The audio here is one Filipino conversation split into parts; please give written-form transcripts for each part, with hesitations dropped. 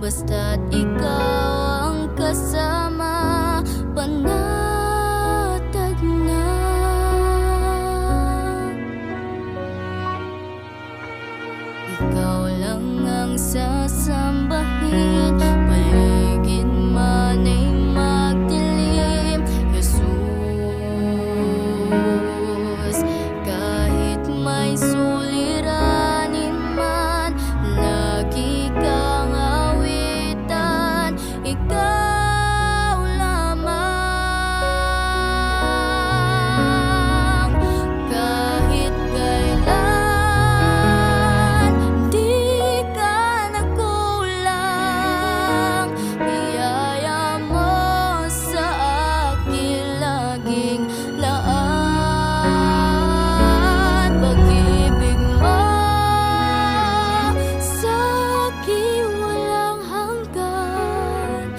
basta't ikaw ang kasama, panatag na. Ikaw lang ang sasambahin, paligid man ay magdilim. Jesus, kahit may suliranin man, lagi kang awitan. Ikaw lamang, kahit kailan di ka nagkulang. Biyaya mo sa akin laging laan. Pag-ibig mo sa akin walang hanggan.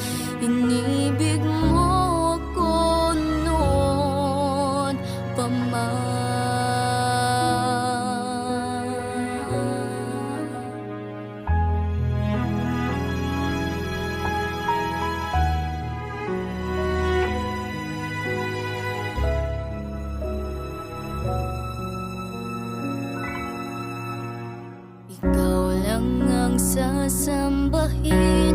Inibig mo ako noon pa man. Ikaw lang ang sasambahin,